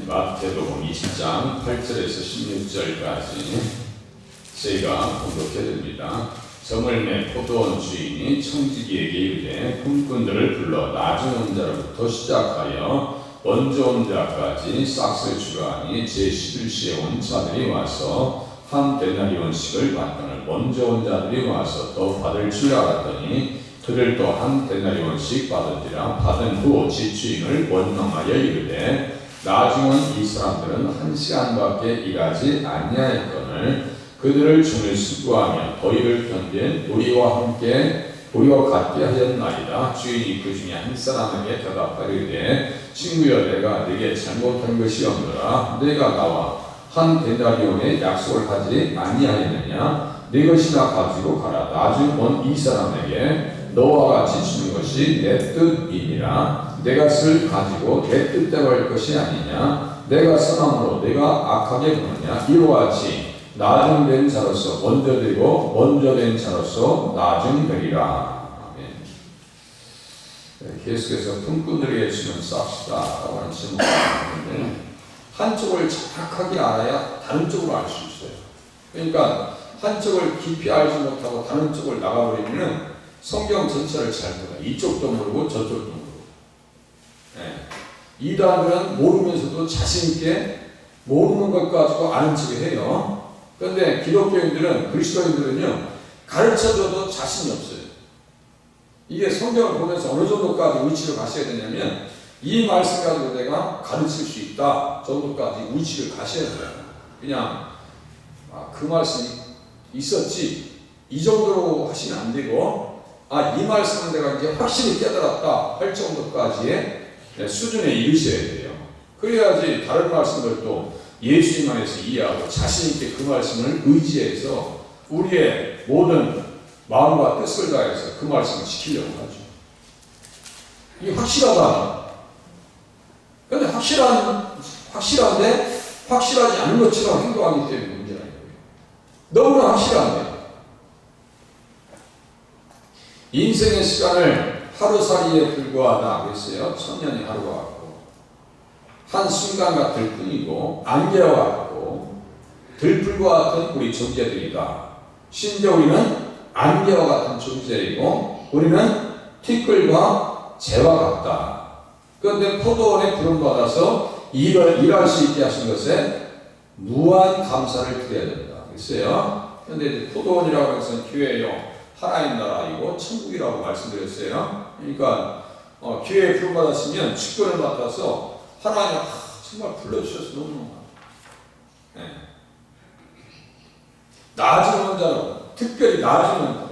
마태복음 20장 8절에서 16절까지 저희가 공독해 드립니다. 저물매 포도원 주인이 청지기에게 이르되 품꾼들을 불러 낮은 온 자로부터 시작하여 먼저 온 자까지 싹을 주라하니 제11시에 온 자들이 와서 한 데나리온씩을 받거늘 먼저 온 자들이 와서 더 받을 줄 알았더니 그들 또 한 데나리온씩 받은지라. 받은 후 집주인을 원망하여 이르되 나중 온 이 사람들은 1시간밖에 일하지 아니하였거늘 그들을 종일 수고하며 더위를 견딘 우리와 같게 하였나이다. 주인이 그 중에 한 사람에게 대답하리되 친구여, 내가 네게 잘못한 것이 없노라. 내가 나와 한 데나리온의 약속을 하지 아니하였느냐? 네 것이나 가지고 가라. 나중 온 이 사람에게 너와 같이 주는 것이 내 뜻이니라. 내 것을 가지고 내 뜻대로 할 것이 아니냐? 내가 선함으로 내가 악하게 보느냐? 이와 같이 나중 된 자로서 먼저 되고 먼저 된 자로서 나중 되리라. 아멘. 계속해서 품꾼들에게 주는 쌉시다 라고 하는 질문을 하는데, 한쪽을 정확하게 알아야 다른 쪽으로 알 수 있어요. 그러니까 한쪽을 깊이 알지 못하고 다른 쪽을 나가버리면 성경 전체를 잘 몰라. 이쪽도 모르고 저쪽도 모르고. 이단들은 모르면서도 자신있게 모르는 것 가지고 아는 척을 해요. 그런데 기독교인들은, 그리스도인들은요, 가르쳐줘도 자신이 없어요. 이게 성경을 보면서 어느 정도까지 의치를 가셔야 되냐면, 이 말씀 가지고 내가 가르칠 수 있다 정도까지 의치를 가셔야 돼요. 그냥 그 말씀이 있었지 이 정도로 하시면 안 되고, 이 말씀은 내가 이제 확실히 깨달았다 할 정도까지의 수준에 이르셔야 돼요. 그래야지 다른 말씀들도 예수님 안에서 이해하고 자신있게 그 말씀을 의지해서 우리의 모든 마음과 뜻을 다해서 그 말씀을 지키려고 하죠. 이게 확실하다. 그런데 확실한데 확실하지 않은 것처럼 행동하기 때문에 문제라는 거예요. 너무나 확실한데. 인생의 시간을 하루살이에 불과하다 그랬어요. 천년이 하루가 같고 한순간 같을 뿐이고 안개와 같고 들풀과 같은 우리 존재들이다. 심지어 우리는 안개와 같은 존재이고 우리는 티끌과 재와 같다. 그런데 포도원에 부름받아서 일할 수 있게 하신 것에 무한 감사를 드려야 된다 그랬어요. 그런데 포도원이라고 하는 것은 교회요, 하나님 나라이고 천국이라고 말씀드렸어요. 그러니까 교회에 부름받았으면 직분을 맡아서 하나님 정말 불러주셔서 너무 나중 온 자는, 특별히 나중 온 자,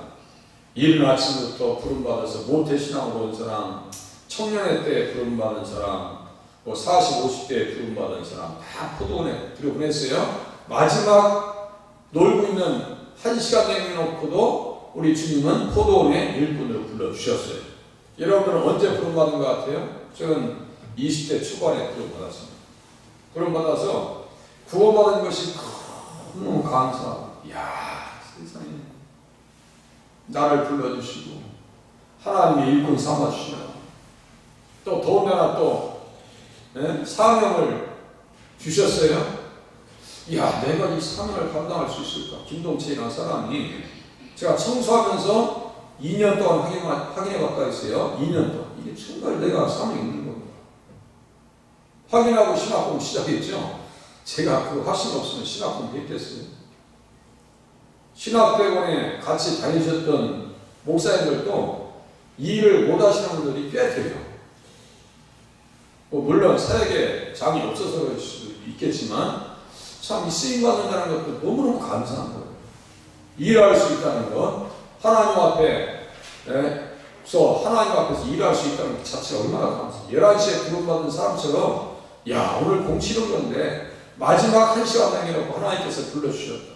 이른 아침부터 부름받아서 모태신앙으로 온 사람, 청년의 때에 부름받은 사람, 40, 50대에 부름받은 사람 다 포도원에 들여보냈어요. 마지막 놀고 있는 1시간 내놓고도 우리 주님은 포도원의 일꾼으로 불러주셨어요. 여러분들은 언제 부름받은 것 같아요? 저는 20대 초반에 부름받았습니다. 부름받아서 구원받은 것이 너무 감사하고, 이야, 세상에 나를 불러주시고 하나님의 일꾼 삼아주시고 또 더군다나 또 사명을 주셨어요. 이야, 내가 이 사명을 감당할 수 있을까? 김동채라는 사람이 제가 청소하면서 2년 동안 확인해 봤다 했어요. 2년 동안. 이게 정말 내가 사명이 있는 겁니다. 확인하고 신학공 시작했죠. 제가 그 확신 없으면 신학공 됐겠어요. 신학대원에 같이 다니셨던 목사님들도 이 일을 못 하시는 분들이 꽤 돼요. 물론 사역에 장이 없어서 그럴 수도 있겠지만 참 이 쓰임받는다는 것도 너무너무 감사한 거예요. 일할 수 있다는 것, 하나님 앞에서 일할 수 있다는 것 자체가 얼마나 감사해요. 11시에 부름받은 사람처럼, 야, 오늘 공 치는 건데 마지막 1시간 남겨놓고 하나님께서 불러주셨다.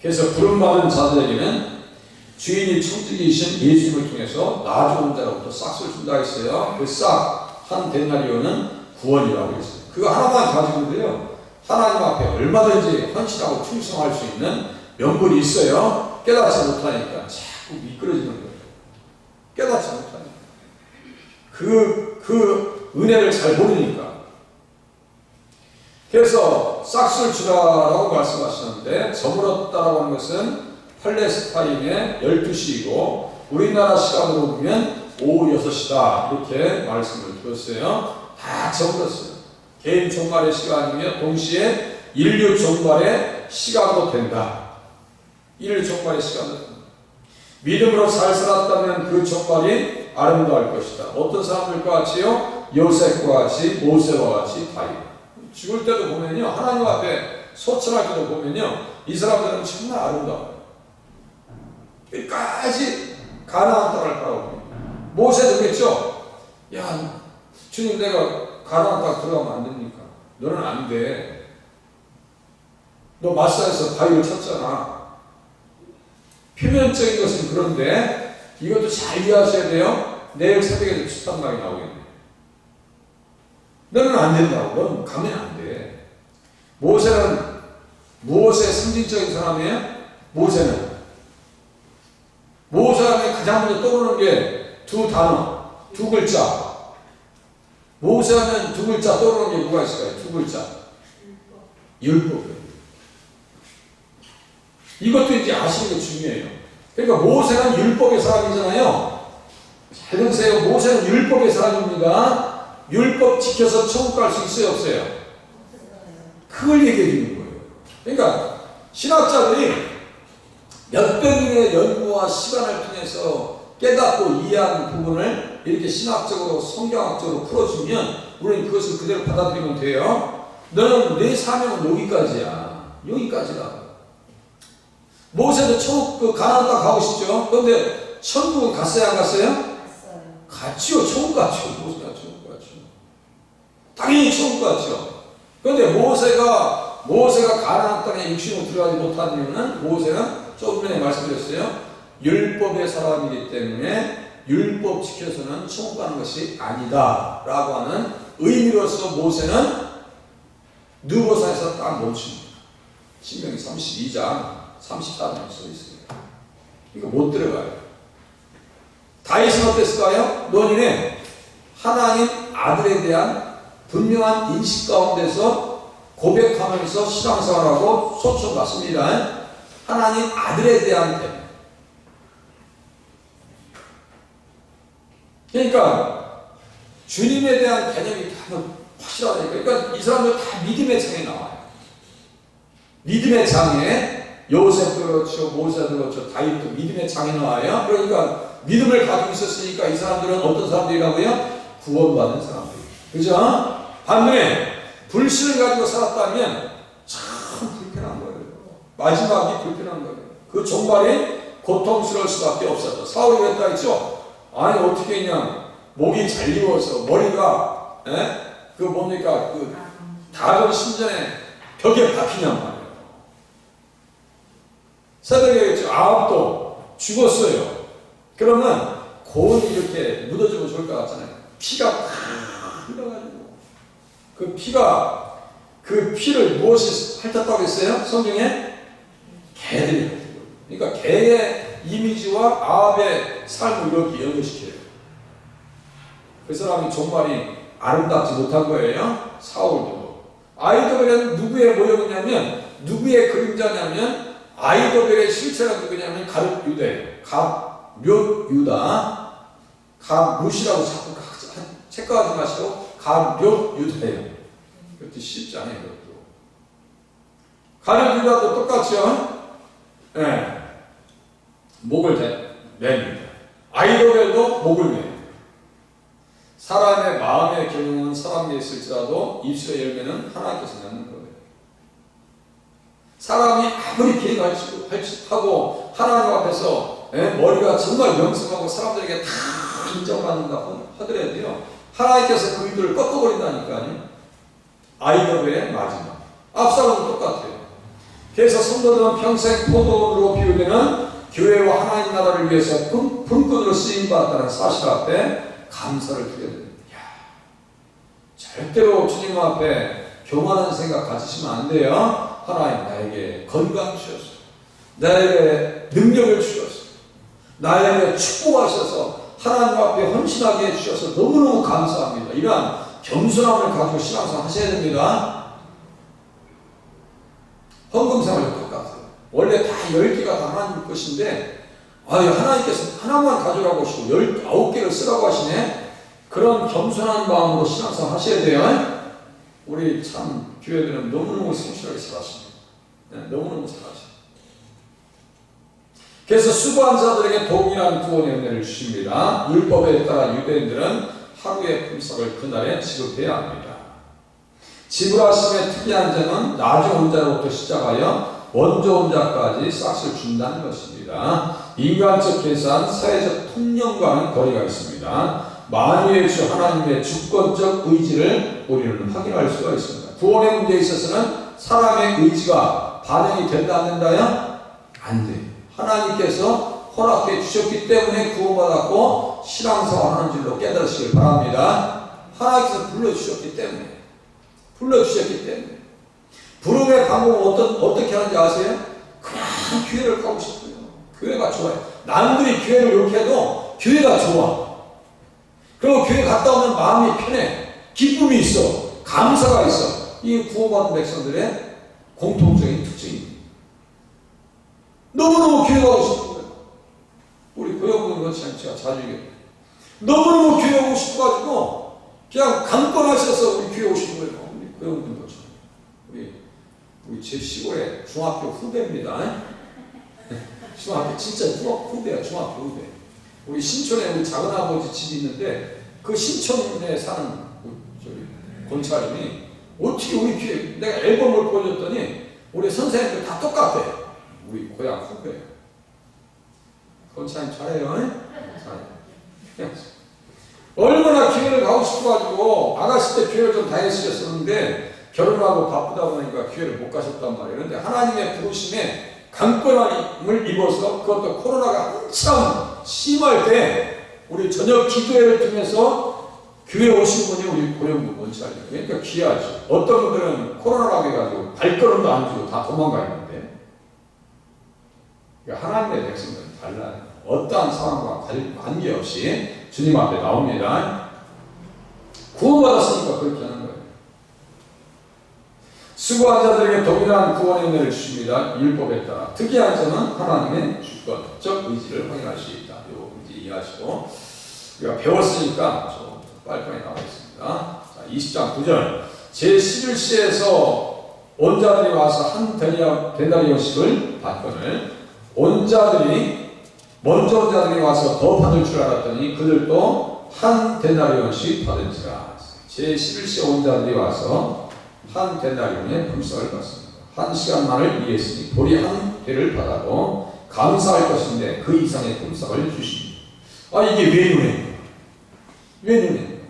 그래서 부름받은 자들에게는 주인이 청지기이신 예수님을 통해서 나중 온 자로부터 싹을 준다 했어요. 그 싹, 한 데나리온은 구원이라고 했어요. 그거 하나만 가지고도요, 하나님 앞에 얼마든지 헌신하고 충성할 수 있는 명분이 있어요. 깨닫지 못하니까 자꾸 미끄러지는 거예요. 깨닫지 못하니까. 그 은혜를 잘 모르니까. 그래서 싹쓸 주라라고 말씀하셨는데 저물었다라고 하는 것은 팔레스타인의 12시이고 우리나라 시간으로 보면 오후 6시다 이렇게 말씀을 드렸어요. 다 저물었어요. 개인 종말의 시간이며 동시에 인류 종말의 시간도 된다. 인류 종말의 시간도 된다. 믿음으로 잘 살았다면 그 종말이 아름다울 것이다. 어떤 사람들과 같이요? 요셉과 같이, 모세와 같이 다윗. 죽을 때도 보면요, 하나님 앞에 소천할 때도 보면요, 이 사람들은 정말 아름다워요. 끝까지 가나안 땅을 바라보고. 모세도 그랬죠? 야, 주님 내가 가나안 땅 들어가면 안 됩니까? 너는 안 돼. 너 마사에서 바위를 쳤잖아. 표면적인 것은 그런데 이것도 잘 이해하셔야 돼요. 내일 새벽에 추탄막이 나오겠네. 너는 안 된다고. 너는 가면 안 돼. 모세는 무엇의 상징적인 사람이에요? 모세는 모세하면 가장 먼저 떠오르는 게 두 단어, 두 글자. 모세하면 두 글자 떠오르는 게 뭐가 있을까요? 두 글자. 율법. 이것도 이제 아시는 게 중요해요. 그러니까 모세는 율법의 사람이잖아요. 잘 들으세요. 모세는 율법의 사람입니다. 율법 지켜서 천국 갈 수 있어요, 없어요? 그걸 얘기해 주는 거예요. 그러니까 신학자들이 몇백년의 연구와 시간을 통해서 깨닫고 이해한 부분을 이렇게 신학적으로 성경학적으로 풀어주면 우리는 그것을 그대로 받아들이면 돼요. 너는 내 사명은 여기까지야. 여기까지다. 모세도 천국 그 가나안 땅 가고 싶죠. 그런데 천국은 갔어요, 안 갔어요? 갔어요. 갔지요. 천국 갔죠. 모세가 천국 갔죠. 당연히 천국 갔죠. 그런데 모세가 가나안 땅에 육신으로 들어가지 못한 이유는 모세는 조금 전에 말씀드렸어요. 율법의 사람이기 때문에 율법 지켜서는 천국 가는 것이 아니다 라고 하는 의미로서 모세는 느보산에서 딱 멈춥니다. 신명기 32장 34장에 써 있습니다. 이거 못 들어가요. 다윗은 어땠을까요? 논인에 하나님 아들에 대한 분명한 인식 가운데서 고백하면서 신앙생활하고 소천받습니다. 하나님 아들에 대한 점. 그러니까 주님에 대한 개념이 다 확실하니까. 그러니까 이 사람들 다 믿음의 장에 나와요. 믿음의 장에 요셉도 그렇죠, 모세도 그렇죠, 다윗도 믿음의 장에 나와요. 그러니까 믿음을 가지고 있었으니까 이 사람들은 어떤 사람들이라고요? 구원받은 사람들. 그죠? 반면에 불신을 가지고 살았다면 참 불편한 거예요. 마지막이 불편한 거예요. 그 종말이 고통스러울 수밖에 없었다. 사울이 그랬다 했죠? 아니 어떻게 했냐? 목이 잘리워서 머리가 그 뭡니까? 그 다른 신전에 벽에 박히냔 말이에요. 새벽에 했죠. 아합도 죽었어요. 그러면 고온이 이렇게 묻어주면 좋을 것 같잖아요. 피가 팍 흘러가지고 그 피를 무엇이 핥았다고 했어요? 성경에 개들이 핥은 거예요. 그러니까 개의 이미지와 아합의 삶을 이렇게 연결시켜요. 그 사람이 종말이 아름답지 못한 거예요. 사울도. 아이도벨은 누구의 모형이냐면 누구의 그림자냐면 아이도벨의 실체가 누구냐면 가룟 유다예요. 가룟 유다. 가룟이라고 자꾸 체크하지 마시고 가룟 유다예요. 그것도 쉽지 않아요. 그것도. 가룟 유다도 똑같죠. 네. 목을 맵니다. 아이도벨도 목을 맵니다. 사람의 마음의 경영은 사람에 있을지라도 입술의 열매는 하나님께서 맺는 거예요. 사람이 아무리 계획하고 하나님 앞에서 머리가 정말 명성하고 사람들에게 다 인정받는다 하더라도요. 하나님께서 그 일들을 꺾어버린다니까요. 아이도벨의 마지막. 압살롬은 똑같아요. 그래서 성도들은 평생 포도원으로 비유되는 교회와 하나님 나라를 위해서 품꾼으로 쓰임받았다는 사실 앞에 감사를 드려야 됩니다. 절대로 주님 앞에 교만한 생각 가지시면 안 돼요. 하나님 나에게 건강 주셨어. 나에게 능력을 주셨어. 나에게 축복하셔서 하나님 앞에 헌신하게 해주셔서 너무너무 감사합니다. 이러한 겸손함을 가지고 신앙생활 하셔야 됩니다. 헌금 생활도 똑같아요. 원래 다 10개가 다 하나님 것인데 하나님께서 하나만 가져가고 싶고 19개를 쓰라고 하시네. 그런 겸손한 마음으로 신앙생활 하셔야 돼요. 우리 참 교회들은 너무너무 성실하게 살았습니다. 네, 너무너무 잘하셔요. 그래서 수고한 자들에게 동일한 구원의 은혜를 주십니다. 율법에 따라 유대인들은 하루의 품삯을 그날에 지급해야 합니다. 지불하심의 특이한 점은 나중 혼자로부터 시작하여 원조 혼자까지 싹을 준다는 것입니다. 인간적 계산, 사회적 통념과는 거리가 있습니다. 만유의 주 하나님의 주권적 의지를 우리는 확인할 수가 있습니다. 구원의 문제에 있어서는 사람의 의지가 반영이 된다 안 된다요? 안 돼요. 하나님께서 허락해 주셨기 때문에 구원받았고 신앙생활 하는 줄로 깨달으시길 바랍니다. 하나님께서 불러주셨기 때문에 부름의 방법은 어떻게 하는지 아세요? 그냥 교회를 가고 싶어요. 교회가 좋아요. 남들이 교회를 이렇게 해도 교회가 좋아. 그리고 교회 갔다 오면 마음이 편해. 기쁨이 있어. 감사가 있어. 이게 구원받은 백성들의 공통적인 특징입니다. 너무너무 교회 가고 싶은 거예요. 우리 고영분 그렇지 제가 자주 얘기해요. 너무너무 교회 오고 싶어가지고 그냥 강권하셔서 우리 교회 오신 거예요. 우리 고영분 그렇죠. 우리 제 시골에 중학교 후배입니다. 중학교 진짜 후배야. 중학교 후배. 우리 신촌에 우리 작은아버지 집이 있는데 그 신촌에 사는 권차님이 어떻게 우리 교회 내가 앨범을 보여줬더니 우리 선생님들 다 똑같아. 우리 고향 후배. 권차님 잘해요. 잘해. 얼마나 교회를 가고 싶어가지고 아가씨 때 교회를 좀 다녔었는데 결혼하고 바쁘다 보니까 교회를 못 가셨단 말이에요. 그런데 하나님의 부르심에 강권함을 입어서 그것도 코로나가 한참 심할 때 우리 저녁 기도회를 통해서 교회 오신 분이 우리 고영부 원차예요. 그러니까 귀하죠. 어떤 분들은 코로나라고 해가지고 발걸음도 안 주고 다 도망가 있는데 그러니까 하나님의 백성들은 달라요. 어떠한 상황과 관계없이 주님 앞에 나옵니다. 구원받았으니까 그렇게 하는 거예요. 수고한 자들에게 동일한 구원의 은혜를 주십니다. 율법에 따라 특이한 점은 하나님의 주권적 의지를 확인할 수 있다. 이거 문제 이해하시고 우리가 배웠으니까 좀 빨리빨리 나오겠습니다. 자, 20장 9절 제11시에서 온 자들이 와서 한 데나리온씩을 받거늘 온 자들이 먼저 온 자들이 와서 더 받을 줄 알았더니 그들도 한 데나리온씩 받은지라. 제11시에 온 자들이 와서 한 데나리온의 품삯을 받습니다. 한 시간만을 위했으니 보리 한 회를 받아도 감사할 것인데 그 이상의 품삯을 주십니다. 이게 왜 눈에? 왜 눈에?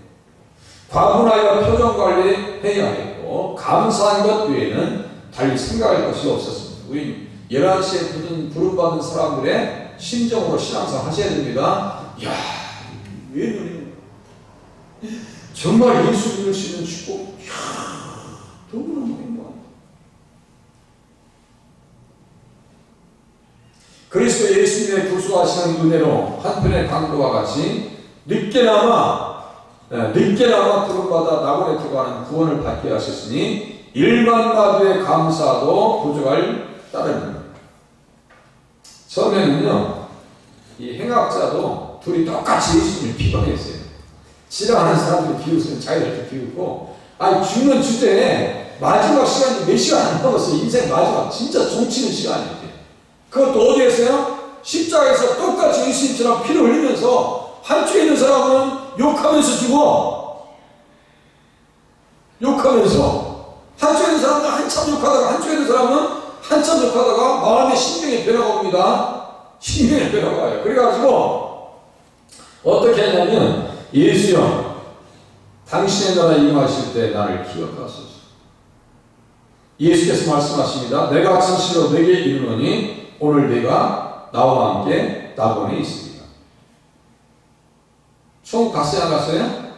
과분하여 표정 관리해야 했고 감사한 것 외에는 달리 생각할 것이 없었습니다. 우리 11시에 부름받은 사람들의 심정으로 신앙생활 하셔야 됩니다. 이야, 왜 눈에? 정말 예수 믿을 수 있는 축복. 너무너무 행복합니다. 그리스도 예수님의 구수하시는 은혜로 한편의 강도와 같이 늦게나마 부름받아 나곤에 들어가는 구원을 받게 하셨으니 일반 마주의 감사도 부족할 따름입니다. 처음에는요, 이 행악자도 둘이 똑같이 예수님을 비방했어요. 싫어하는 사람들이 비웃으면 자기들도 비웃고, 죽는 주제에 마지막 시간이 몇 시간 안 남았어요. 인생 마지막 진짜 종치는 시간이지. 그것도 어디에서요? 십자가에서 똑같이 예수님처럼 피를 흘리면서 한쪽에 있는 사람은 욕하면서 죽어. 욕하면서. 한쪽에 있는 사람은 한참 욕하다가 한쪽에 있는 사람은 한참 욕하다가 마음의 심령의 변화가 옵니다. 심령의 변화가 와요. 그래가지고 어떻게 하냐면 예수여 당신의 나라에 임하실 때 나를 기억하소서. 예수께서 말씀하십니다. 내가 진실로 내게 이르노니 오늘 내가 나와 함께 낙원에 있습니다. 총 갔어요 안 갔어요?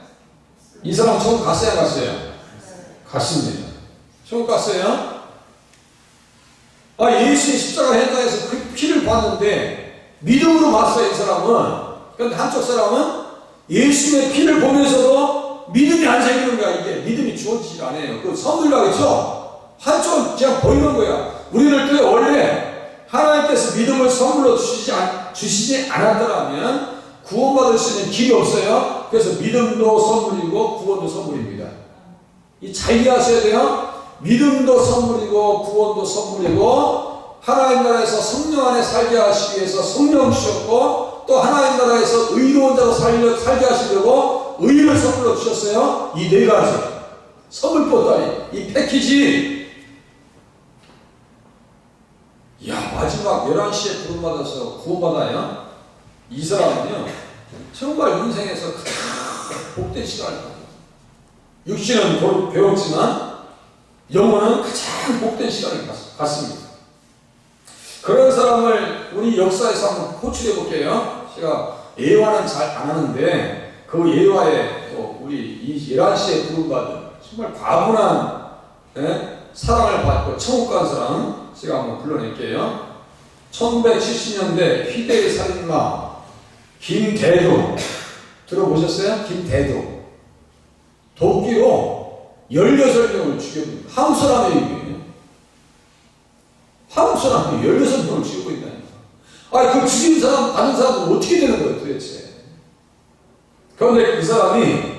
이 사람 총 갔어요 안 갔어요? 갔습니다. 총 갔어요? 예수의 십자가 현장에서 그 피를 봤는데 믿음으로 봤어요. 이 사람은. 그런데 한쪽 사람은 예수의 피를 보면서도 믿음이 안 생기는 거야. 이게 믿음이 주어지지 않아요. 그 서둘러겠죠? 한쪽은 그냥 보이는 거야. 우리를 또 원래 하나님께서 믿음을 선물로 주시지 않았더라면 구원받을 수 있는 길이 없어요. 그래서 믿음도 선물이고 구원도 선물입니다. 이 잘 이해하셔야 돼요. 믿음도 선물이고 구원도 선물이고 하나님 나라에서 성령 안에 살게 하시기 위해서 성령 주셨고 또 하나님 나라에서 의로운 자로 살게 하시려고 의를 선물로 주셨어요. 이 네 가지 선물 보따리 이 패키지. 야, 마지막 11시에 부름받아서 구원받아요. 이 사람은요 정말 인생에서 가장 복된 시간을 가져요. 육신은 배웠지만 영혼은 가장 복된 시간을 갖습니다. 그런 사람을 우리 역사에서 한번 포출해 볼게요. 제가 예화는 잘 안 하는데 그 예화에 또 우리 이 11시에 부름받은 정말 과분한 사랑을 받고 천국 간 사람 제가 한번 불러낼게요. 1970년대 희대의 살인마 김대도 들어보셨어요? 김대도 도끼로 16명을 죽여버립니다. 한국 사람이에요. 한국 사람이 16명을 죽여버린다니까. 아니 그 죽인 사람 다른 사람은 어떻게 되는 거예요 도대체. 그런데 그 사람이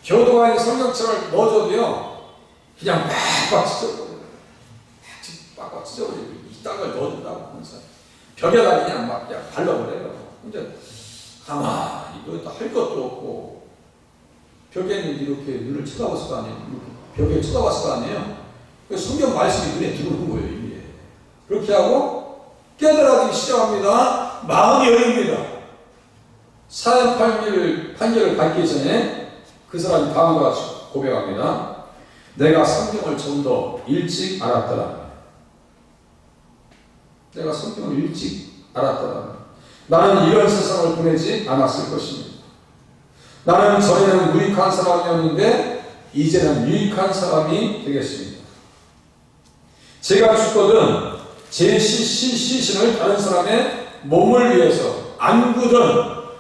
교도관에 성경책을 넣어줘도요 그냥 빡빡 찢어버려요. 빡빡 찢어버리고 이 땅을 넣어준다고 하면서 벽에다 그냥 막 발라버려요. 근데 가만히 이거 할 것도 없고 벽에는 이렇게 눈을 쳐다봤을 거 아니에요. 벽에 쳐다봤을 거 아니에요. 성경 말씀이 눈에 들어오는 거예요. 이게. 그렇게 하고 깨달아지기 시작합니다. 마음이 열립니다. 사형 판결을 받기 전에 그 사람이 다음과 같이 고백합니다. 내가 성경을 좀 더 일찍 알았더라. 내가 성경을 일찍 알았더라. 나는 이런 세상을 보내지 않았을 것입니다. 나는 전에는 무익한 사람이었는데 이제는 유익한 사람이 되겠습니다. 제가 죽거든 제 시신을 다른 사람의 몸을 위해서 안구든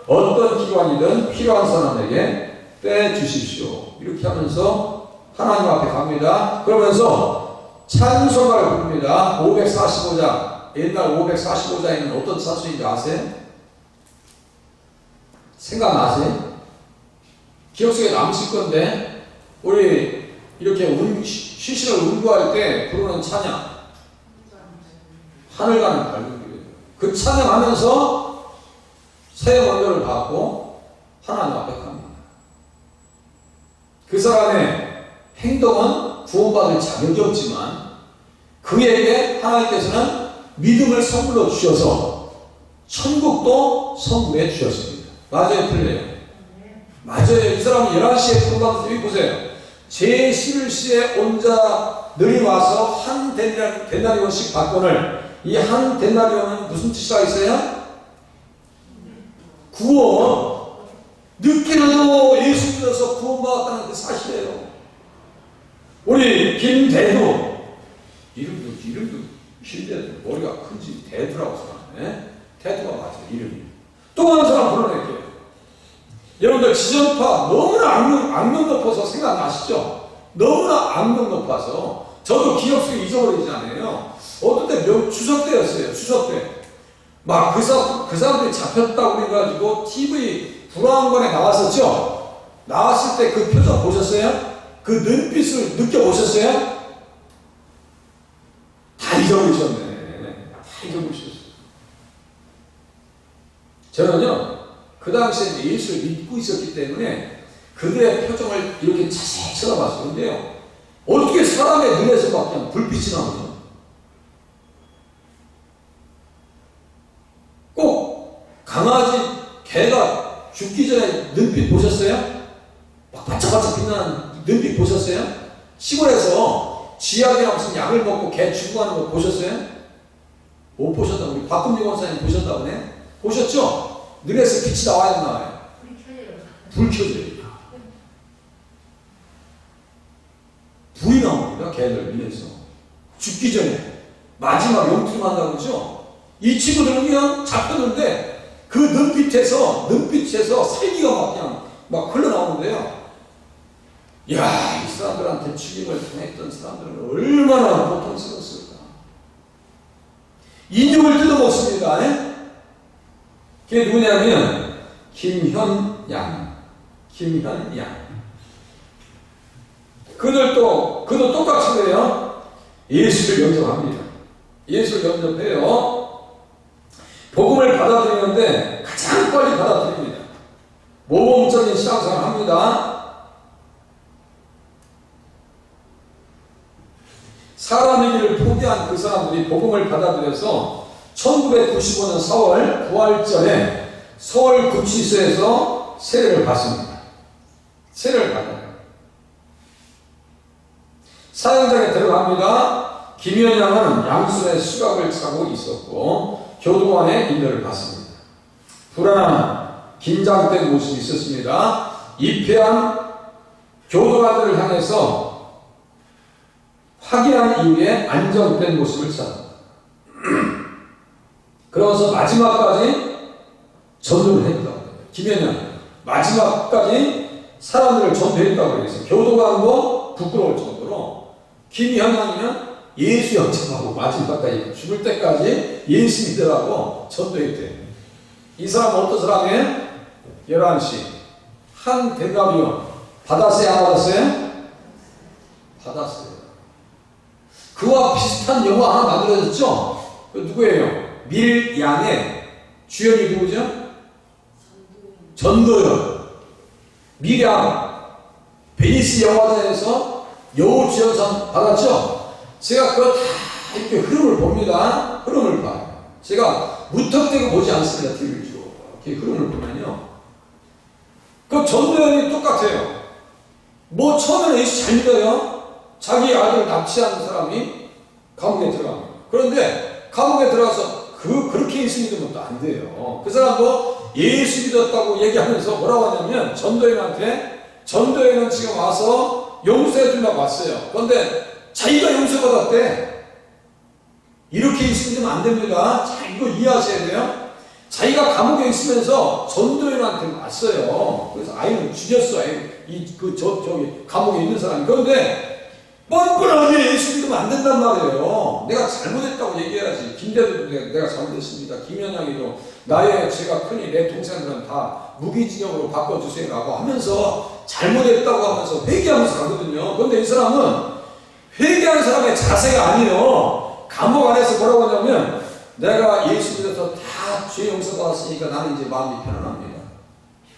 어떤 기관이든 필요한 사람에게 빼주십시오. 이렇게 하면서 하나님 앞에 갑니다. 그러면서 찬송가를 부릅니다. 545장. 옛날 545장에는 어떤 찬송인지 아세요? 생각나세요? 기억 속에 남으실 건데 우리 이렇게 시신을 운구할 때 부르는 찬양 하늘 가는 밝은 길. 그 찬양하면서 새 원료를 받고 하나님 앞에 갑니다. 그 사람의 행동은 구원받을 자격이 없지만 그에게 하나님께서는 믿음을 선물로 주셔서 천국도 선물해 주셨습니다. 맞아요, 틀려요? 맞아요. 이 사람이 11시에 부름받아서 여기 보세요. 제11시에 온 자들이 와서 한 데나리온씩 받거늘. 이 한 데나리온은 무슨 뜻이라 있어요? 구원. 늦게라도 예수 믿어서 구원받았다는 그 사실이에요. 우리 김대도 이름도 김대도 머리가 큰지 대두라고 써놨네. 대두가 맞아요. 이름이. 또 하나 사람 불러낼게요. 여러분들 지전파 너무나 악명 높아서 생각나시죠? 너무나 악명 높아서 저도 기억 속에 잊어버리잖아요. 어떤 때 추석 때였어요. 추석 때. 막 그 사람들이 잡혔다고 그래가지고 TV 불황관에 나왔었죠? 나왔을 때 그 표정 보셨어요? 그 눈빛을 느껴보셨어요? 다 잊어버리셨네. 다 잊어버리셨어요. 저는요, 그 당시에 예수를 믿고 있었기 때문에 그들의 표정을 이렇게 자세히 쳐다봤어요. 근데요, 어떻게 사람의 눈에서 막 그냥 불빛이 나오죠? 꼭 강아지, 개가 죽기 전에 눈빛 보셨어요? 막 반짝반짝 빛나는 눈빛 보셨어요? 시골에서 쥐약이나 무슨 약을 먹고 개 죽어가는 거 보셨어요? 못 보셨다고 우리 박금리 권사님 보셨다고 네? 보셨죠? 눈에서 빛이 나와야 나와요? 불 켜져요. 불이 나옵니다. 개들 눈에서 죽기 전에 마지막 용투를 한다고 그러죠? 이 친구들은 그냥 잡혔는데 그 눈빛에서 살기가 막 그냥 막 흘러나오는데요. 야, 이 사람들한테 죽임을 당했던 사람들은 얼마나 고통스러웠을까. 인육을 뜯어먹습니다. 그게 누구냐면 김현양. 그도 똑같이 그래요. 예수를 영접합니다. 예수를 영접해요. 복음을 받아들이는데 가장 빨리 받아들입니다. 모범적인 신앙생활을 합니다. 사람이기를 포기한 그 사람들이 복음을 받아들여서 1995년 4월 부활절에 서울 구치소에서 세례를 받습니다. 세례를 받아요. 사형장에 들어갑니다. 김현양은 양손에 수갑을 차고 있었고 교도관의 인도를 받습니다. 불안한 긴장된 모습이 있었습니다. 입회한 교도관들을 향해서 확인한 이후에 안정된 모습을 찾았다. 그러면서 마지막까지 전도를 했다고 해요. 김현양 마지막까지 사람들을 전도했다고 해서 교도관도 부끄러울 정도로 김현양이는 예수 영접하고 마지막까지 죽을 때까지 예수 믿으라고 전도했대요. 이 사람은 어떤 사람이에요? 11시 한 대가리요. 받았어요? 안 받았어요? 받았어요. 그와 비슷한 영화 하나 만들어졌죠? 그 누구예요? 밀양의 주연이 누구죠? 전도연. 밀양. 베니스 영화제에서 여우주연상 받았죠? 제가 그거 다 이렇게 흐름을 봅니다. 흐름을 봐요. 제가 무턱대고 보지 않습니다. TV를 쭉. 이렇게 흐름을 보면요. 그 전도연이 똑같아요. 뭐 처음에는 예수 잘 믿어요. 자기 아들을 납치한 사람이 감옥에 들어갑니다. 그런데 감옥에 들어가서 그렇게 예수 믿으면 또 안 돼요. 그 사람도 예수 믿었다고 얘기하면서 뭐라고 하냐면 전도연은 지금 와서 용서해 주려고 왔어요. 그런데 자기가 용서받았대. 이렇게 예수 믿으면 안 됩니다. 자, 이거 이해하셔야 돼요. 자기가 감옥에 있으면서 전도연한테 왔어요. 그래서 아이는 죽였어. 저기 감옥에 있는 사람이. 그런데 뻔뻔하게 예수 믿으면 안 된단 말이에요. 내가 잘못했다고 얘기해야지. 김대도도 내가 잘못했습니다. 김현양이도 나의 죄가 크니 내 동생들은 다 무기징역으로 바꿔주세요라고 하면서 잘못했다고 하면서 회개하면서 가거든요. 그런데 이 사람은 회개하는 사람의 자세가 아니에요. 감옥 안에서 뭐라고 하냐면 내가 예수 믿어서 다 죄 용서받았으니까 나는 이제 마음이 편안합니다.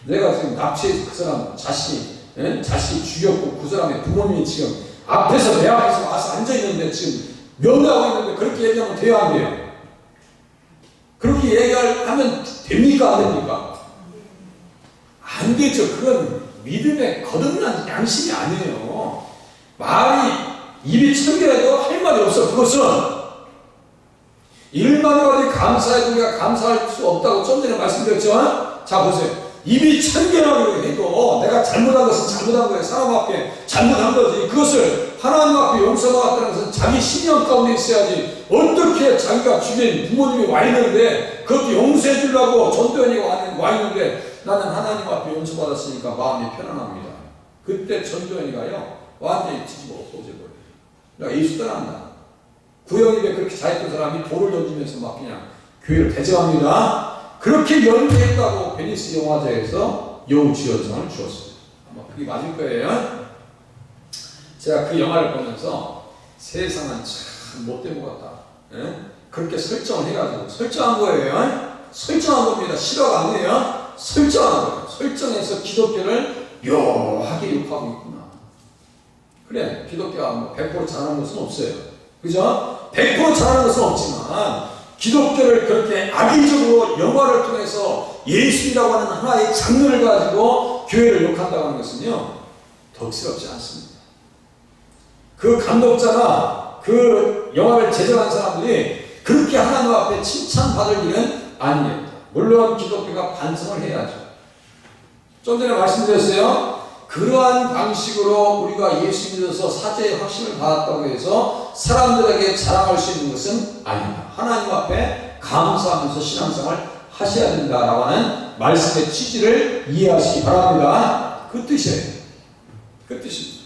내가 지금 납치해서 그 사람 자신이 죽였고 그 사람의 부모님이 지금 앞에서 내 앞에서 와서 앉아있는데 지금 면담하고 있는데 그렇게 얘기하면 돼요 안 돼요? 그렇게 얘기하면 됩니까 안 됩니까? 안 되죠. 그건 믿음의 거듭난 양심이 아니에요. 말이 입이 천개라도 할 말이 없어. 그것은 일만 가지 감사해도 우리가 감사할 수 없다고 좀 전에 말씀드렸죠. 자 보세요. 입이 천개라고 해도 내가 잘못한 것은 잘못한 거예요. 사람 앞에 잘못한 거지. 그것을 하나님 앞에 용서받았다는 것은 자기 신념 가운데 있어야지. 어떻게 자기가 죽인 부모님이 와 있는데 그것도 용서해 주려고 전도연이가 와 있는데 나는 하나님 앞에 용서받았으니까 마음이 편안합니다. 그때 전도연이가요 완전히 뒤집어 엎어져버려요. 내가 예수 떠난다. 구영입에 그렇게 잘했던 사람이 돌을 던지면서 막 그냥 교회를 대적합니다. 그렇게 연기했다고 베니스 영화제에서 여우주연상을 주었어요. 아마 그게 맞을 거예요. 제가 그 영화를 보면서 세상은 참 못된 것 같다. 예? 그렇게 설정을 해가지고 설정한 거예요. 설정한 겁니다. 실화가 아니에요. 설정한 거예요. 설정해서 기독교를 묘하게 욕하고 있구나. 그래, 기독교가 뭐 100% 잘하는 것은 없어요. 그죠? 100% 잘하는 것은 없지만 기독교를 그렇게 악의적으로 영화를 통해서 예수라고 하는 하나의 장르를 가지고 교회를 욕한다고 하는 것은요 덕스럽지 않습니다. 그 감독자나 그 영화를 제작한 사람들이 그렇게 하나님 앞에 칭찬받을 일은 아니에요. 물론 기독교가 반성을 해야죠. 좀 전에 말씀드렸어요. 그러한 방식으로 우리가 예수 믿어서 사죄의 확신을 받았다고 해서 사람들에게 자랑할 수 있는 것은 아닙니다. 하나님 앞에 감사하면서 신앙생활을 하셔야 된다라고 하는 말씀의 취지를 이해하시기 바랍니다. 그 뜻이에요. 그 뜻입니다.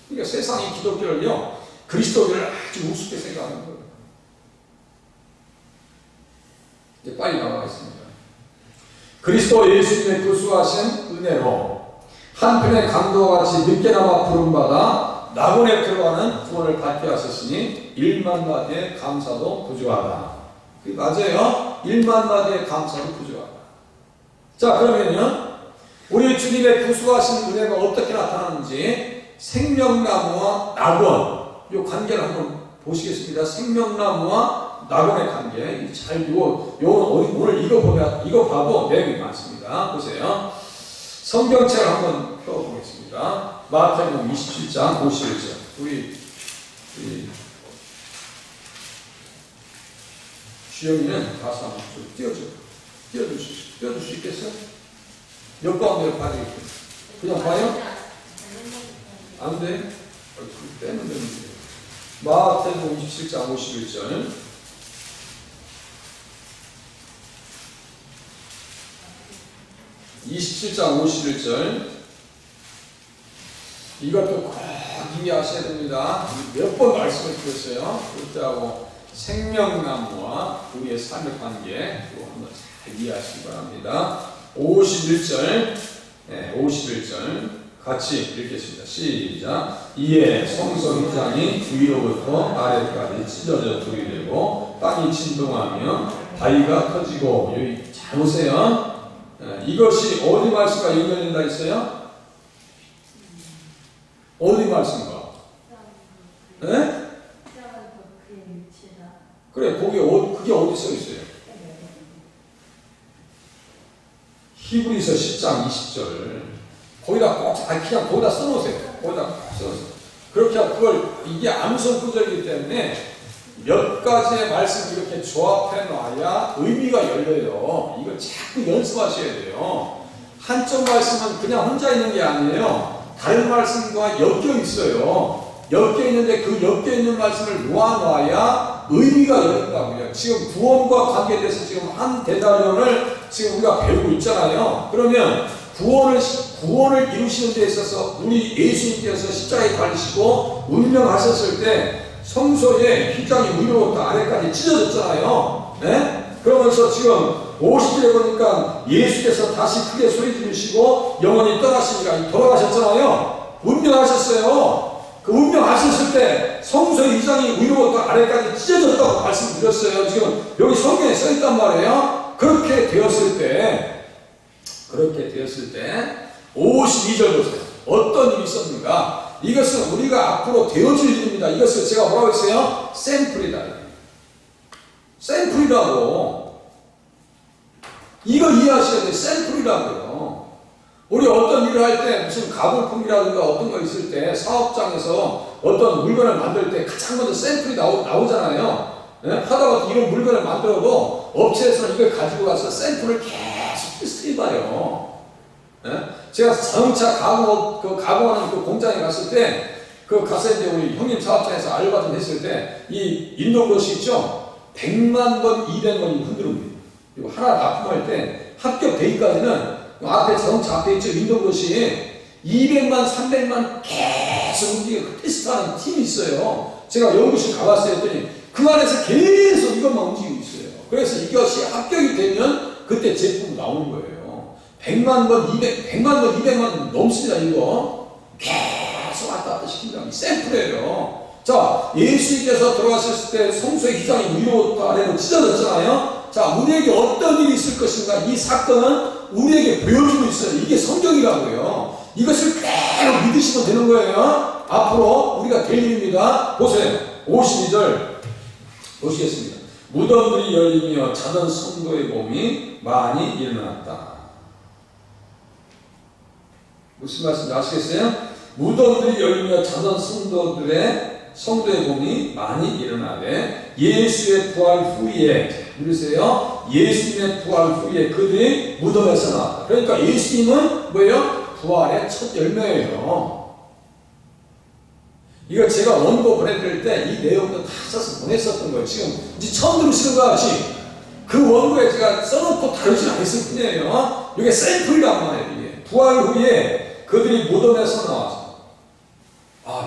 그러니까 세상이 기독교를요 그리스도교를 아주 우습게 생각하는 거예요. 이제 빨리 나가겠습니다. 그리스도 예수님의 구수하신 은혜로 한편의 강도와 같이 늦게나마 부름받아 낙원에 들어가는 구원을 받게 하셨으니 1만 마디의 감사도 부족하다. 맞아요. 1만 마디의 감사도 부족하다. 자, 그러면요, 우리 주님의 구수하신 은혜가 어떻게 나타나는지 생명나무와 낙원, 이 관계를 한번 보시겠습니다. 생명나무와 낙원의 관계. 잘, 오늘 이거 봐도 내용이 많습니다. 보세요. 성경책을 한번 펴보겠습니다. 마태복음 27장 51절. 우리 주영이는 가서 한번 좀 띄워줄 수 있겠어요? 몇 가운데 봐야겠어요? 그냥 봐요? 안 돼? 빼면 되는데. 마태복음 27장 51절. 이것도 꼭 이해하셔야 됩니다. 몇 번 말씀을 드렸어요. 그때하고 생명나무와 우리의 삶의 관계 한번 잘 이해하시기 바랍니다. 51절, 네, 51절 같이 읽겠습니다. 시작. 이에 성소휘장이 위로부터 아래까지 찢어져 돌이 되고 땅이 진동하며 바위가 터지고, 여기 잘 보세요. 이것이 어디 말씀과 연결된다 했어요? 어디 말씀과? 네? 그래, 그게 어디 써 있어요? 히브리서 10장 20절. 거기다 그냥 거기다 써놓으세요. 거기다 써놓으세요. 그렇게 하고 이게 암송 구절이기 때문에 몇 가지의 말씀을 이렇게 조합해 놔야 의미가 열려요. 이걸 자꾸 연습하셔야 돼요. 한쪽 말씀은 그냥 혼자 있는 게 아니에요. 다른 말씀과 엮여 있어요. 엮여 있는데 그 엮여 있는 말씀을 모아놔야 의미가 열린다고요. 지금 구원과 관계돼서 지금 한 대단원을 지금 우리가 배우고 있잖아요. 그러면 구원을 이루시는 데 있어서 우리 예수님께서 십자가에 달리시고 운명하셨을 때 성소의 휘장이 위로부터 아래까지 찢어졌잖아요. 네? 그러면서 지금 50절에 보니까 예수께서 다시 크게 소리 지르시고 영원히 떠나시니까 돌아가셨잖아요. 운명하셨어요. 그 운명하셨을 때 성소의 휘장이 위로부터 아래까지 찢어졌다고 말씀드렸어요. 지금 여기 성경에 써있단 말이에요. 그렇게 되었을 때 52절 보세요. 어떤 일이 있었는가? 이것은 우리가 앞으로 되어질 일입니다. 이것을 제가 뭐라고 했어요? 샘플이다. 샘플이라고. 이거 이해하셔야 돼요. 샘플이라고요. 우리 어떤 일을 할 때 무슨 가공품이라든가 어떤 거 있을 때 사업장에서 어떤 물건을 만들 때 가장 먼저 샘플이 나오잖아요. 네? 하다가 이런 물건을 만들어도 업체에서는 이걸 가지고 가서 샘플을 계속 테스트해봐요. 네? 제가 자동차 가공하는 그 공장에 갔을 때, 가서 이제 우리 형님 사업장에서 알바 좀 했을 때, 이 인동도시 있죠? 100만 번, 200번이 흔들립니다. 이거 하나 납품할 때 합격 되기까지는 앞에 자동차 앞에 있죠? 인동도시 200만, 300만 계속 움직이고 테스트하는 팀이 있어요. 제가 연구실 가봤어요. 했더니 그 안에서 계속 이것만 움직이고 있어요. 그래서 이것이 합격이 되면 그때 제품이 나오는 거예요. 100만 번, 100만 번, 200만 넘습니다. 이거 계속 왔다 갔다 시킨다. 샘플이에요. 자, 예수님께서 돌아가셨을 때 성소의 휘장이 위로부터 아래로 찢어졌잖아요. 자, 우리에게 어떤 일이 있을 것인가? 이 사건은 우리에게 보여주고 있어요. 이게 성경이라고요. 이것을 그대로 믿으시면 되는 거예요. 앞으로 우리가 될 일입니다. 보세요. 52절 보시겠습니다. 무덤들이 열리며 자던 성도의 몸이 많이 일어났다. 무슨 말씀인지 아시겠어요? 무덤들이 열리며 자던 성도의 몸이 많이 일어나되 예수의 부활 후에, 들으세요? 예수님의 부활 후에 그들이 무덤에서 나왔다. 그러니까 예수님은 뭐예요? 부활의 첫 열매예요. 이거 제가 원고 보내드릴 때 이 내용도 다 써서 보냈었던 거예요. 지금 이제 처음 들으시는 거 같이 그 원고에 제가 써놓고 다루지 않았을 뿐이에요. 이게 샘플이란 말이에요. 이게 부활 후에 그들이 무덤에서 나와서,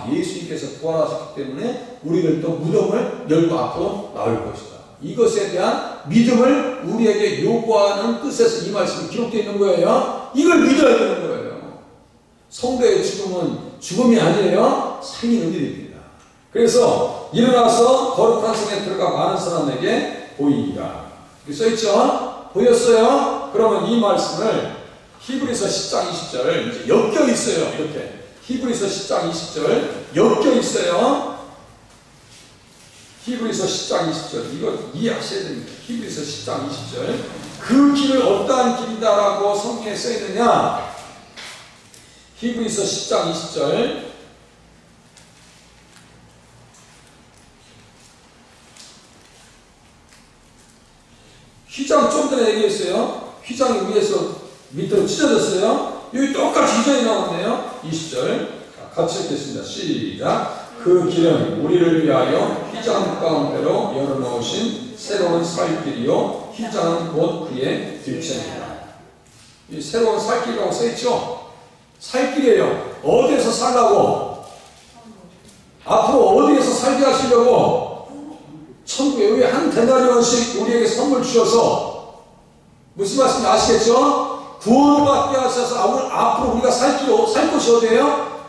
예수님께서 부활하셨기 때문에 우리들도 무덤을 열고 앞으로 나올 것이다. 이것에 대한 믿음을 우리에게 요구하는 뜻에서 이 말씀이 기록되어 있는 거예요. 이걸 믿어야 되는 거예요. 성도의 죽음은 죽음이 아니에요. 삶이 은혜입니다. 그래서 일어나서 거룩한 성에 들어가 많은 사람에게 보이니라. 이렇게 써있죠? 보였어요? 그러면 이 말씀을 히브리서 10장 20절 이제 엮여 있어요. 이렇게 히브리서 10장 20절 엮여 있어요. 히브리서 10장 20절 이거 이해하셔야 됩니다. 히브리서 10장 20절 그 길을 어떠한 길이다라고 성경에 써있느냐. 히브리서 10장 20절 휘장 좀 전에 얘기했어요. 휘장이 위에서 밑으로 찢어졌어요. 여기 똑같이 휘장이 나왔네요. 20절 같이 읽겠습니다. 시작. 그 길은 우리를 위하여 휘장 가운데로 열어놓으신 새로운 살 길이요 휘장은 곧 그의 뒷채입니다. 이 새로운 살 길이라고 써있죠. 살 길이에요. 어디에서 살라고? 앞으로 어디에서 살게 하시려고? 천국에 왜 한 데나리온씩 우리에게 선물 주셔서 무슨 말씀인지 아시겠죠? 구원을 받게 하셔서 앞으로 우리가 살 곳이 어디예요?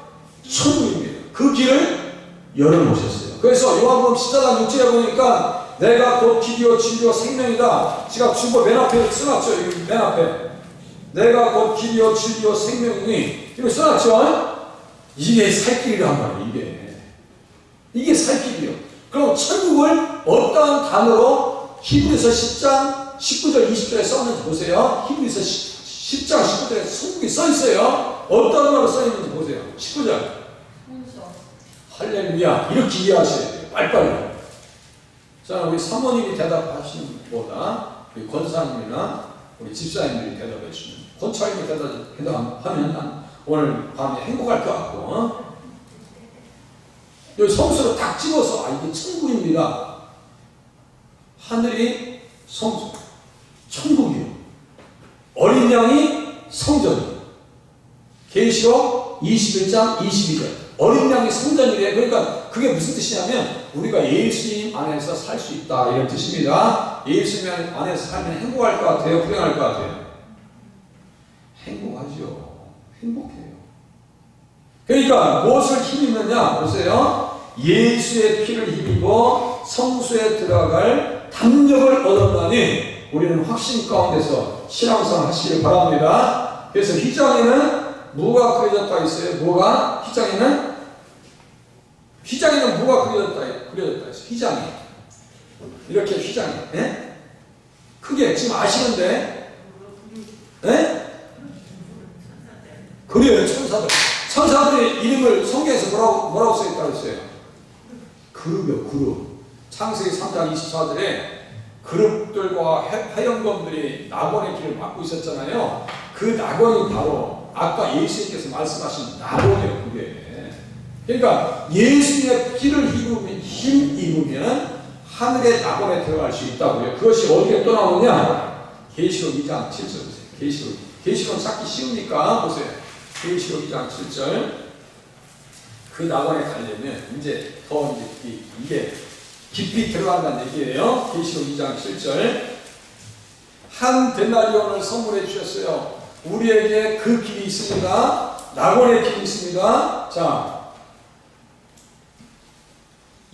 천국입니다. 그 길을 열어놓으셨어요. 그래서 요한복음 14장 6절에 보니까 내가 곧 길이요 진리요 생명이다. 제가 주보 맨 앞에 써놨죠. 여기 맨 앞에 내가 곧 길이요 진리요 생명이니 이거 써놨죠. 이게 살 길이란 말이에요. 이게 살 길이요. 그럼 천국을 어떠한 단어로 히브리서 10장 19절 20절에 써있는지 보세요. 히브리서 10장 19절에 천국이 써있어요. 어떤 단어로 써있는지 보세요. 19절 할렐루야 이렇게 이해하셔야 돼요. 빨리빨리. 자, 우리 사모님이 대답하시는 것보다 우리 권사님이나 우리 집사님들이 대답해 주시면 권차님이 대답하면 난 오늘 밤에 행복할 것 같고 여기 성수로 딱 집어서 이게 천국입니다. 하늘이 성수, 천국이요. 어린 양이 성전이요. 계시록 21장 22절 어린 양이 성전이래. 그러니까 그게 무슨 뜻이냐면 우리가 예수님 안에서 살 수 있다 이런 뜻입니다. 예수님 안에서 살면 행복할 것 같아요? 불행할 것 같아요? 행복하죠. 행복해요. 그러니까 무엇을 힘입느냐 보세요. 예수의 피를 힘입어 성수에 들어갈 담력을 얻었다니 우리는 확신 가운데서 신앙생활 하시길 바랍니다. 그래서 휘장에는 뭐가 그려졌다 있어요? 뭐가? 휘장에는 뭐가 그려졌다 있어요? 휘장이 이렇게 휘장이 예? 크게 지금 아시는데 예? 그래요. 천사들의 이름을 성경에서 뭐라고 써있다고 했어요? 그룹이요. 그룹. 창세기 3장 24절에 그룹들과 화영검들이 낙원의 길을 막고 있었잖아요. 그 낙원이 바로 아까 예수님께서 말씀하신 낙원이에요. 그게. 그러니까 예수님의 피를 힘입으면 하늘의 낙원에 들어갈 수 있다고요. 그것이 어디에 또 나오냐? 계시록 2장 7절 보세요. 계시록은 찾기 쉬우니까 보세요. 계시록 2장 7절 그 낙원에 가려면 이제 더 이게 깊이 들어간다는 얘기예요. 계시록 2장 7절 한 데나리온을 선물해 주셨어요. 우리에게 그 길이 있습니다. 낙원의 길이 있습니다. 자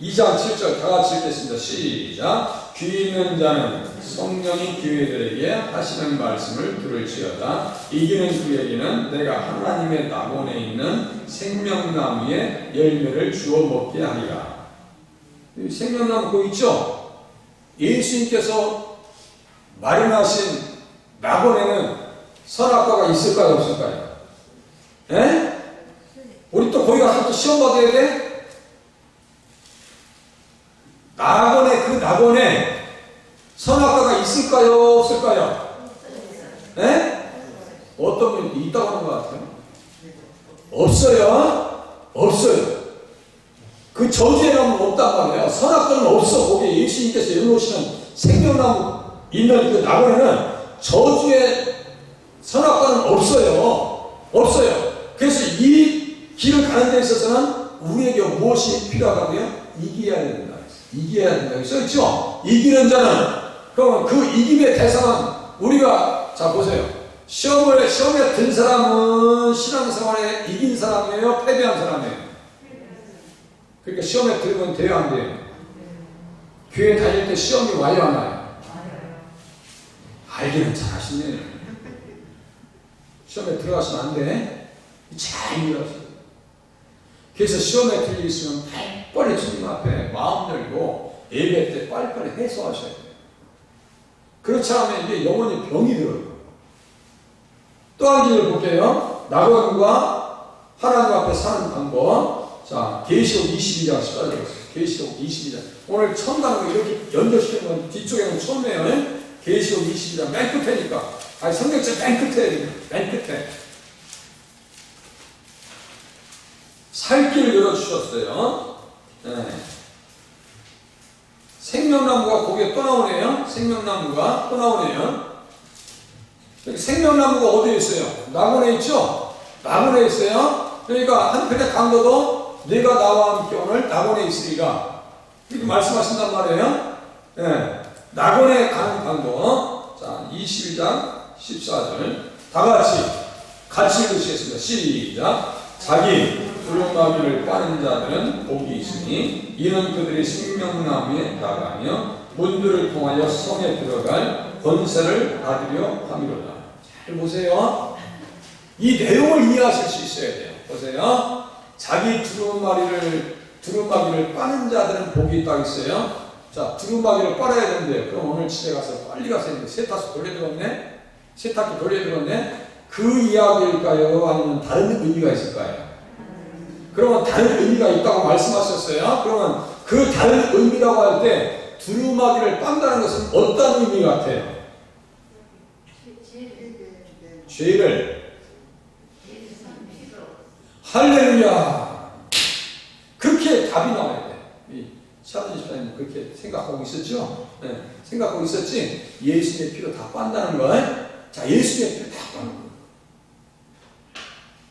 2장 7절 다 같이 읽겠습니다. 시작. 귀 있는 자는 성령이 교회들에게 하시는 말씀을 들을지어다. 이기는 그에게는 내가 하나님의 낙원에 있는 생명나무의 열매를 주어 먹게 하리라. 생명나무 그거 있죠? 예수님께서 마련하신 낙원에는 선악과가 있을까요? 없을까요? 예? 우리 또 거기 가서 또 시험 받아야 돼? 낙원에 선악과가 있을까요? 없을까요? 예? 어떤 분이 있다고 하는 것 같아요? 없어요. 그 저주의 나무는 없단 말이에요. 선악과는 없어. 거기에 예수님께서 열어놓으시는 생명나무 있는 그 낙원에는 저주의 선악과는 없어요. 그래서 이 길을 가는 데 있어서는 우리에게 무엇이 필요하다고요? 이겨야 된다. 이겨야 된다고 써있죠? 이기는 자는, 그러면 그 이김의 대상은 우리가, 자 보세요. 시험에 든 사람은 신앙생활에 이긴 사람이에요? 패배한 사람이에요? 그러니까 시험에 들면 돼요, 안 돼요? 교회 다닐 때 시험이 와요, 안 와요? 알기는 잘하시네요. 시험에 들어가시면 안 돼. 잘 일하세요. 그래서 시험에 들리시면 빨리 주님 앞에 마음 열고 예배 때 빨리빨리 해소하셔야 돼요. 그렇지 않으면 이게 영혼이 병이 들어요. 또 한 길을 볼게요. 낙원과 하나님 앞에 사는 방법. 자, 계시록 22장 14절. 계시록 22장. 오늘 처음 가는 거 이렇게 연결시키는 건 뒤쪽에는 처음이에요. 계시록 22장 맨 끝에니까. 아니 성경책 맨 끝에. 맨 끝에. 살 길을 열어주셨어요. 네. 생명나무가 거기에 또 나오네요. 생명나무가 또 나오네요. 생명나무가 어디에 있어요? 낙원에 있죠? 낙원에 있어요. 그러니까 한편의 강도도 내가 나와 함께 오늘 낙원에 있으리라. 이렇게 말씀하신단 말이에요. 네. 낙원에 가는 강도. 자, 21장 14절. 다 같이 읽으시겠습니다. 시작. 자기 두루마기를 빠는 자들은 복이 있으니 이는 그들이 생명나무에 나가며 문들을 통하여 성에 들어갈 권세를 받으려 함이로다. 잘 보세요. 이 내용을 이해하실 수 있어야 돼요. 보세요. 자기 두루마기를 빠는 자들은 복이 있다고 했어요. 자, 두루마기를 빨아야 되는데 그럼 오늘 집에 가서 빨리 가서 했는데 세탁소 돌려들었네? 세탁기 돌려들었네? 그 이야기일까요? 아니면 다른 의미가 있을까요? 그러면 다른 의미가 있다고 말씀하셨어요. 그러면 그 다른 의미라고 할 때 두루마기를 빤다는 것은 어떤 의미 같아요? 죄를. 할렐루야. 그렇게 답이 나와야 돼. 샤드니 집사님 그렇게 생각하고 있었죠? 네, 생각하고 있었지? 예수님의 피로 다 빤다는 걸. 자, 예수님의 피로 다 빤다는 걸.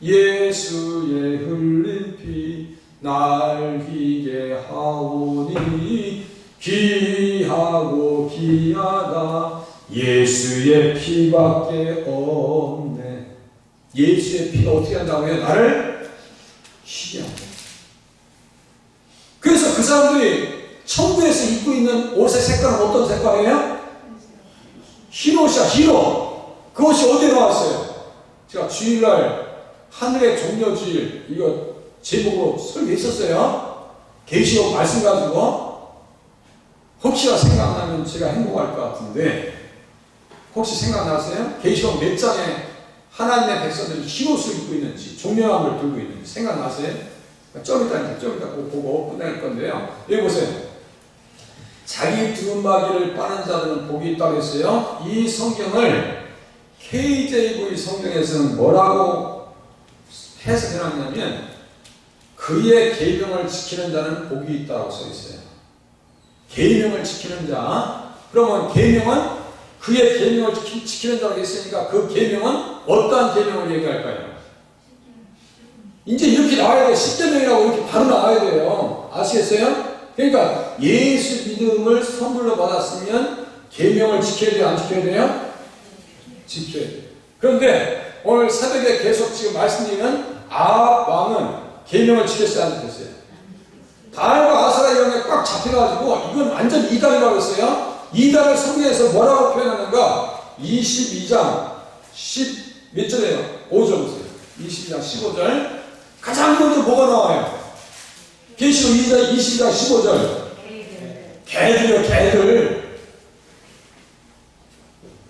예수의 흘린 피 날 희게 하오니 귀하고 귀하다 예수의 피밖에 없네. 예수의 피가 어떻게 한다고요? 나를 희게 한다. 그래서 그 사람들이 천국에서 입고 있는 옷의 색깔은 어떤 색깔이에요? 흰 옷이야, 흰 옷. 그 옷이 어디에 나왔어요? 제가 주일날 하늘의 종려주일 이거 제목으로 설교했었어요. 계시록 말씀 가지고 혹시나 생각나면 제가 행복할 것 같은데 혹시 생각나세요? 계시록 몇 장에 하나님의 백성들이 흰 옷을 입고 있는지 종려함을 들고 있는지 생각나세요? 좀 이따 보고 끝낼 건데요. 여기 보세요. 자기 두루마기를 빠는 자들은 복이 있다고 했어요. 이 성경을 KJV 성경에서는 뭐라고 해석해놨냐면 그의 계명을 지키는 자는 복이 있다고 써 있어요. 계명을 지키는 자. 그러면 계명은 그의 계명을 지키는 자라고 했으니까 그 계명은 어떠한 계명을 얘기할까요? 이제 이렇게 나와야 돼요. 10계명이라고 이렇게 바로 나와야 돼요. 아시겠어요? 그러니까 예수 믿음을 선물로 받았으면 계명을 지켜야 돼요? 안 지켜야 돼요? 지켜야 돼요. 그런데 오늘 새벽에 계속 지금 말씀드리는 아합 왕은 계명을 지켰어요? 안 지켰어요? 바알과 아세라 이런 게 꽉 잡혀가지고 이건 완전 이단이라고 했어요. 이단을 성경에서 뭐라고 표현하는가? 22장 10 몇 절이에요? 5절 보세요. 22장 15절. 가장 먼저 뭐가 나와요? 계시록 22장 15절. 개들이요, 개들.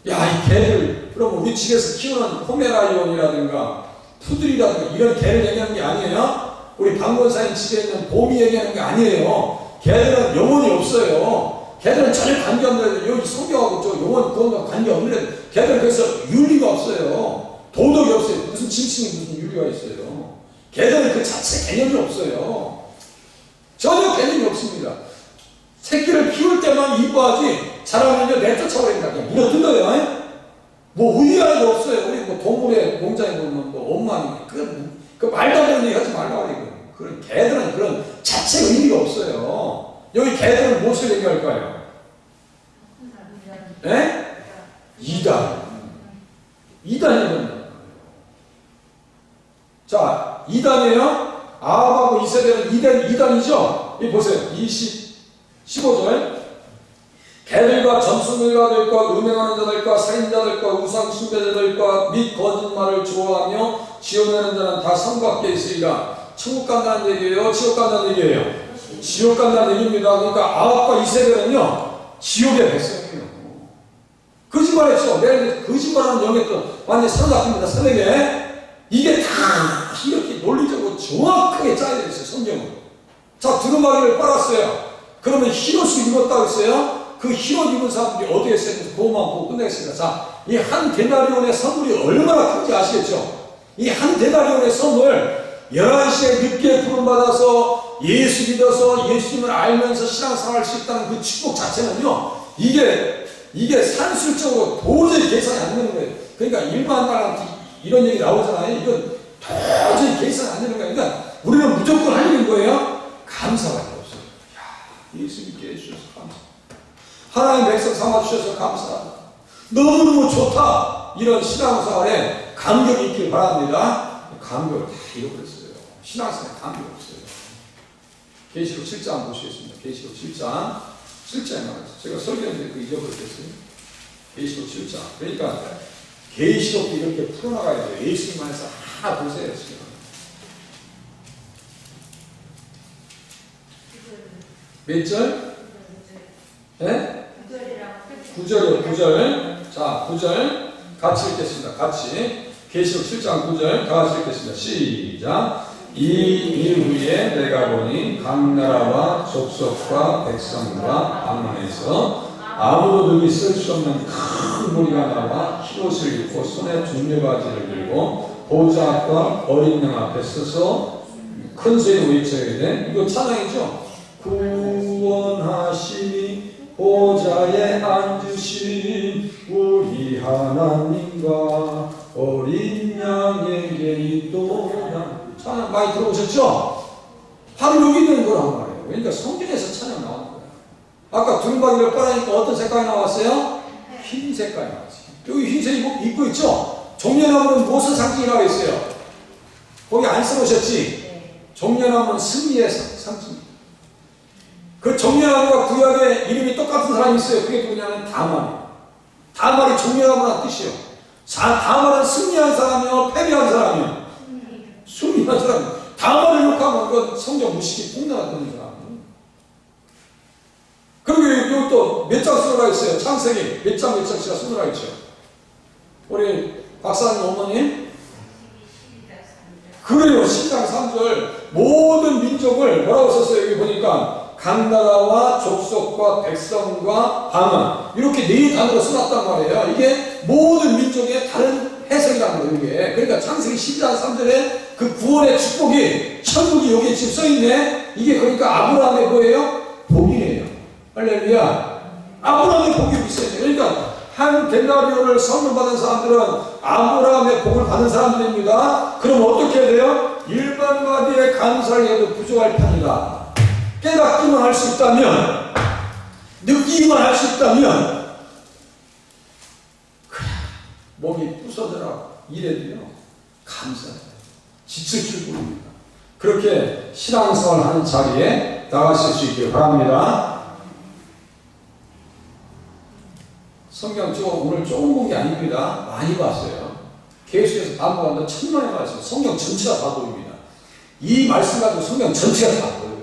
야, 이 개들. 그럼 우리 집에서 키우는 포메라이온이라든가 푸들이라든가 이런 개를 얘기하는 게 아니에요. 우리 박원사님 집에 있는 봄이 얘기하는 게 아니에요. 개들은 영혼이 없어요. 개들은 전혀 관계없는데 여기 성경하고 저 영혼 그런 거 관계없는데 개들은 그래서 윤리가 없어요. 도덕이 없어요. 무슨 짐승이 무슨 윤리가 있어요. 개들은 그 자체 개념이 없어요. 전혀 개념이 없습니다. 새끼를 키울 때만 이뻐하지 자라면 내쫓아버립니다. 그냥 물어뜯어요. 뭐 의미하는 게 없어요. 우리 뭐 동물의 농장에 보면 뭐 엄마니 그 말도 안 되는 얘기 하지 말라고 그러고. 그런 개들은 그런 자체 의미가 없어요. 여기 개들은 무엇을 얘기할까요? 예? 이단. 이단이거든요. 자, 이단이에요. 아합하고 이세벨은 이단이죠? 이 보세요. 15절. 개들과 점순들과 음행하는 자들과 살인자들과 우상 숭배자들과 및 거짓말을 좋아하며 지어내는 자는 다 성 밖에 있으리라. 천국 간다는 얘기예요? 지옥 간다는 얘기예요? 지옥 간다는 얘기입니다. 그러니까 아합과 이세벨은요, 지옥의 백성이에요. 거짓말했죠. 내가 거짓말하는 영에 또 완전히 사로잡힙니다. 새벽에. 이게 다 이렇게 논리적으로 정확하게 짜여져 있어요. 성경은. 자, 두루마기를 빨았어요. 그러면 흰옷을 입었다고 했어요. 그 흰옷 입은 사람들이 어디에 있었는지 그것만 보고 끝내겠습니다. 자, 이 한 데나리온의 선물이 얼마나 큰지 아시겠죠? 이 한 데나리온의 선물 11시에 늦게 부름받아서 예수 믿어서 예수님을 알면서 신앙생활 할 수 있다는 그 축복 자체는요, 이게 산술적으로 도저히 계산이 안 되는 거예요. 그러니까 일반 말한테 이런 얘기 나오잖아요. 이건 도저히 계산이 안 되는 거예요. 그러니까 우리는 무조건 할 일인 거예요. 감사밖에 없어요. 야, 예수 믿게 해주셔서 감사. 하나님 백성 삼아주셔서 감사합니다. 너무너무 좋다. 이런 신앙생활에 감격이 있길 바랍니다. 감격을 다 잃어버렸어요. 신앙생활에 감격이 없어요. 계시록 7장 보시겠습니다. 계시록 7장 7장에 나와있어요. 제가 설교했는데 그 잊어버렸어요. 계시록 7장. 그러니까 계시록도 이렇게 풀어나가야 돼요. 예수님 안에서 하나 보세요. 지금. 몇 절? 네? 9절이요. 9절. 자, 9절 같이 읽겠습니다. 같이. 계시록 7장 9절 다 같이 읽겠습니다. 시작. 이 이후에 내가 보니 각 나라와 족속과 백성과 방언에서 아무도 능히 쓸 수 없는 큰 무리가 나와 흰옷을 입고 손에 중려바지를 들고 보좌 앞과 어린 양 앞에 서서 큰 소리로 외쳐야 돼. 이거 찬양이죠? 구원하시니 보좌에 앉으신 우리 하나님과 어린 양에게 있도다. 찬양 많이 들어보셨죠? 바로 여기 있는 거란 말이에요. 그러니까 성경에서 찬양 나오는 거예요. 아까 두루마기를 빨아니까 어떤 색깔이 나왔어요? 흰 색깔이 나왔어요. 여기 흰색 입고 있죠? 종려나무는 무엇을 상징이라고 했어요? 거기 안 써놓으셨지? 종려나무는 승리의 상징입니다. 그 종려나무가 구약에 이름이 똑같은 사람이 있어요. 그게 누구냐면 다말이에요. 다말이 종려나무라는 뜻이요. 다말은 승리한 사람이요, 패배한 사람이요. 승리한 사람. 다말을 욕하면 그건 성경 무식이 폭로하는 사람. 그리고 여기 또 몇 장 쓰느라 있어요. 창세기 몇 장씩 쓰느라 있죠. 우리 박사님 어머님 그래요. 10장 3절 모든 민족을 뭐라고 썼어요? 여기 보니까 각 나라와 족속과 백성과 방언 이렇게 네 단어로 써놨단 말이에요. 이게 모든 민족의 다른 해석이라는 거예요. 이게. 그러니까 창세기 12장 3절에 그 구원의 축복이 천국이 여기에 지금 써있네. 이게 그러니까 아브라함의 뭐예요? 복이에요. 할렐루야. 아브라함의 복이 있어요. 그러니까 한 데나리온을 선물받은 사람들은 아브라함의 복을 받은 사람들입니다. 그럼 어떻게 해야 돼요? 일반 마디에 감사를 해도 부족할 판이다. 깨닫기만 할 수 있다면, 느끼기만 할 수 있다면, 몸이 부서져라 이래도요 감사해요. 지칠 줄 모릅니다. 그렇게 신앙생활 하는 자리에 나가실 수 있길 바랍니다. 성경 오늘 조금 본 게 아닙니다. 많이 봤어요. 계속해서 반복하는데 천만에 봤어요. 성경 전체가 다 보입니다. 이 말씀 가지고 성경 전체가 다 보여요.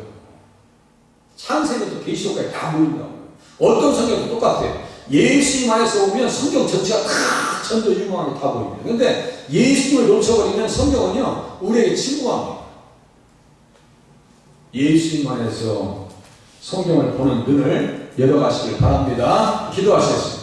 창세기부터 계시록까지 다 보인다고요. 어떤 성경도 똑같아요. 예수님 안에서 오면 성경 전체가 다 전도 유망하게 다 보입니다. 그런데 예수님을 놓쳐버리면 성경은요 우리에게 침묵합니다. 예수님 안에서 성경을 보는 눈을 열어가시길 바랍니다. 기도하시겠습니다.